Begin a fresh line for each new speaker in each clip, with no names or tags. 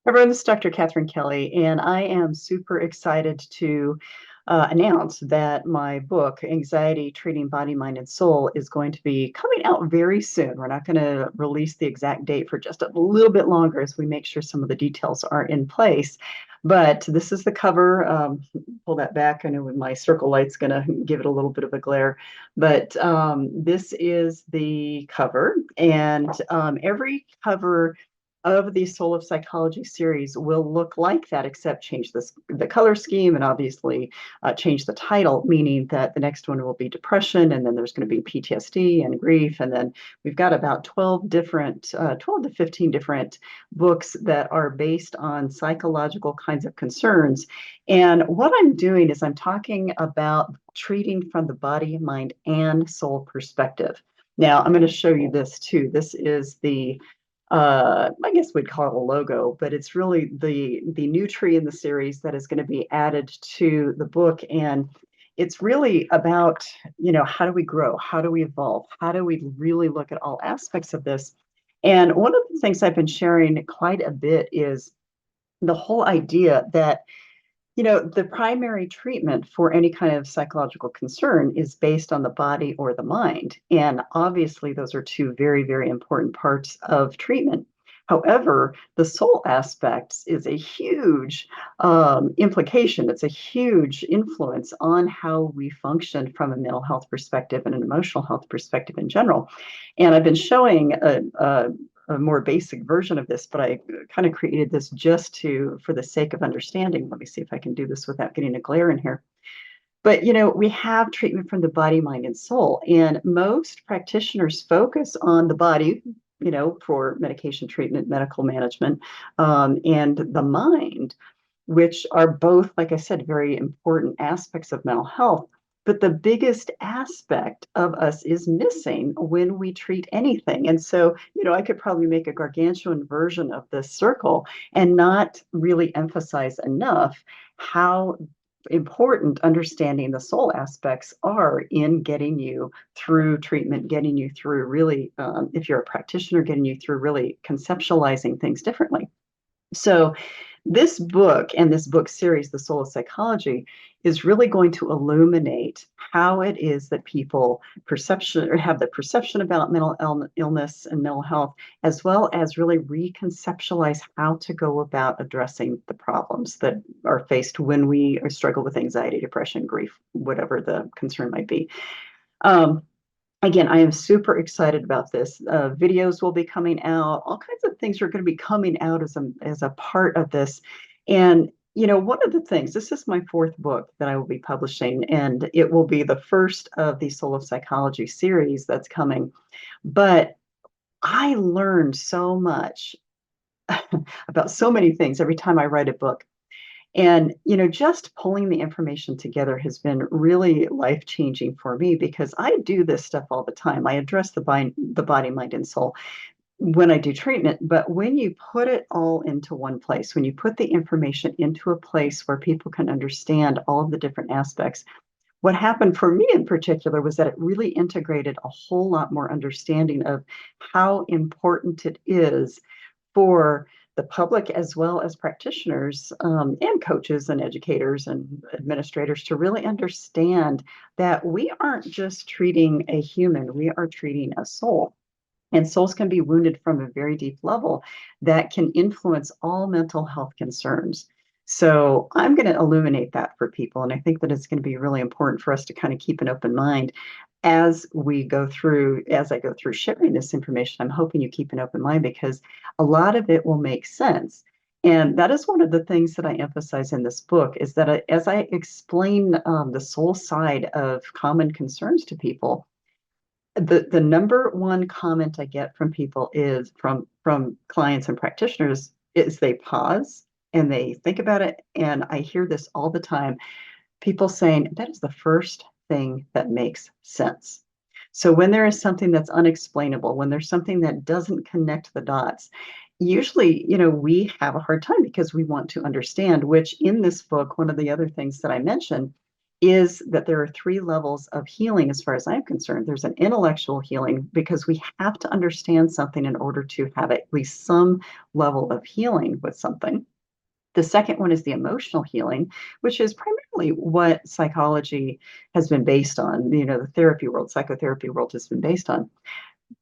Everyone, this is Dr. Catherine Kelly, and I am super excited to announce that my book, Anxiety Treating Body, Mind, and Soul, is going to be coming out very soon. We're not going to release the exact date for just a little bit longer as we make sure some of the details are in place. But this is the cover. Pull that back. I know my circle light's going to give it a little bit of a glare, but this is the cover, and every cover of the Soul of Psychology series will look like that, except change the color scheme and obviously change the title, meaning that the next one will be depression, and then there's going to be PTSD and grief, and then we've got about 12 to 15 different books that are based on psychological kinds of concerns. And what I'm doing is I'm talking about treating from the body, mind, and soul perspective. Now, I'm going to show you this too. This is the I guess we'd call it a logo, but it's really the new tree in the series that is going to be added to the book. And it's really about, how do we grow? How do we evolve? How do we really look at all aspects of this? And one of the things I've been sharing quite a bit is the whole idea that the primary treatment for any kind of psychological concern is based on the body or the mind. And obviously, those are two very, very important parts of treatment. However, the soul aspect is a huge implication. It's a huge influence on how we function from a mental health perspective and an emotional health perspective in general. And I've been showing a more basic version of this, but I kind of created this just for the sake of understanding. Let me see if I can do this without getting a glare in here. But, we have treatment from the body, mind, and soul. And most practitioners focus on the body, for medication treatment, medical management, and the mind, which are both, like I said, very important aspects of mental health. But the biggest aspect of us is missing when we treat anything. And so, I could probably make a gargantuan version of this circle and not really emphasize enough how important understanding the soul aspects are in getting you through treatment, getting you through really, if you're a practitioner, getting you through really conceptualizing things differently. So this book and this book series, The Soul of Psychology, is really going to illuminate how it is that people have the perception about mental illness and mental health, as well as really reconceptualize how to go about addressing the problems that are faced when we struggle with anxiety, depression, grief, whatever the concern might be. Again, I am super excited about this. Videos will be coming out. All kinds of things are going to be coming out as a part of this. And, one of the things, this is my fourth book that I will be publishing, and it will be the first of the Soul of Psychology series that's coming. But I learned so much about so many things every time I write a book. And, just pulling the information together has been really life-changing for me because I do this stuff all the time. I address the body, mind, and soul when I do treatment. But when you put it all into one place, when you put the information into a place where people can understand all of the different aspects, what happened for me in particular was that it really integrated a whole lot more understanding of how important it is for the public as well as practitioners and coaches and educators and administrators to really understand that we aren't just treating a human, we are treating a soul. And souls can be wounded from a very deep level that can influence all mental health concerns. So I'm going to illuminate that for people. And I think that it's going to be really important for us to kind of keep an open mind as I go through sharing this information. I'm hoping you keep an open mind because a lot of it will make sense. And that is one of the things that I emphasize in this book is that as I explain the soul side of common concerns to people, the number one comment I get from people is from clients and practitioners is they pause and they think about it. And I hear this all the time. People saying that is the first thing that makes sense. So when there is something that's unexplainable, when there's something that doesn't connect the dots, usually, we have a hard time because we want to understand, which in this book, one of the other things that I mentioned is that there are three levels of healing as far as I'm concerned. There's an intellectual healing because we have to understand something in order to have at least some level of healing with something. The second one is the emotional healing, which is primarily what psychology has been based on. The therapy world, psychotherapy world has been based on.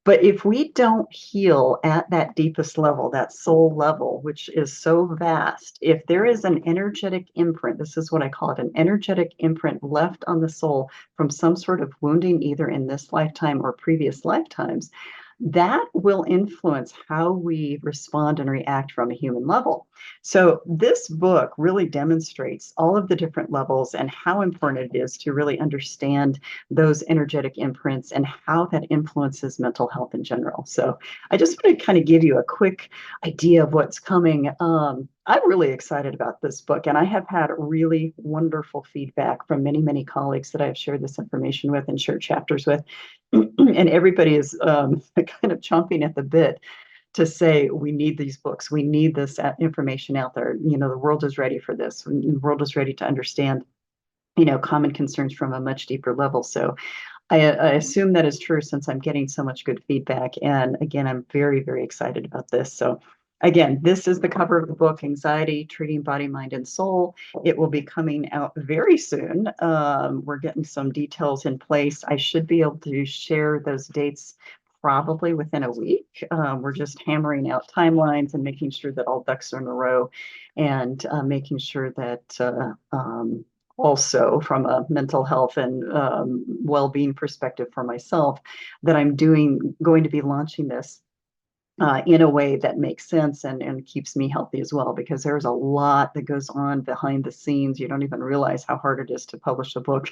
But if we don't heal at that deepest level, that soul level, which is so vast, if there is an energetic imprint, this is what I call it, an energetic imprint left on the soul from some sort of wounding, either in this lifetime or previous lifetimes, that will influence how we respond and react from a human level. So, this book really demonstrates all of the different levels and how important it is to really understand those energetic imprints and how that influences mental health in general. So, I just want to kind of give you a quick idea of what's coming. I'm really excited about this book, and I have had really wonderful feedback from many, many colleagues that I've shared this information with and shared chapters with. And everybody is kind of chomping at the bit to say, we need these books, we need this information out there. The world is ready for this. The world is ready to understand, common concerns from a much deeper level. So I assume that is true since I'm getting so much good feedback. And again, I'm very, very excited about this. So again, this is the cover of the book, Anxiety, Treating Body, Mind, and Soul. It will be coming out very soon. We're getting some details in place. I should be able to share those dates probably within a week. We're just hammering out timelines and making sure that all ducks are in a row, and making sure that also from a mental health and well-being perspective for myself, that I'm going to be launching this in a way that makes sense and keeps me healthy as well, because there's a lot that goes on behind the scenes. You don't even realize how hard it is to publish a book.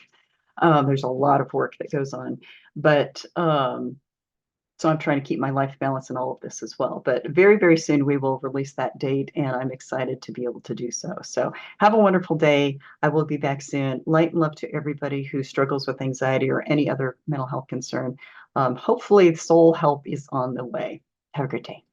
There's a lot of work that goes on, but so I'm trying to keep my life balance in all of this as well. But very, very soon we will release that date, and I'm excited to be able to do so. So have a wonderful day. I will be back soon. Light and love to everybody who struggles with anxiety or any other mental health concern. Hopefully soul help is on the way. Have a great day.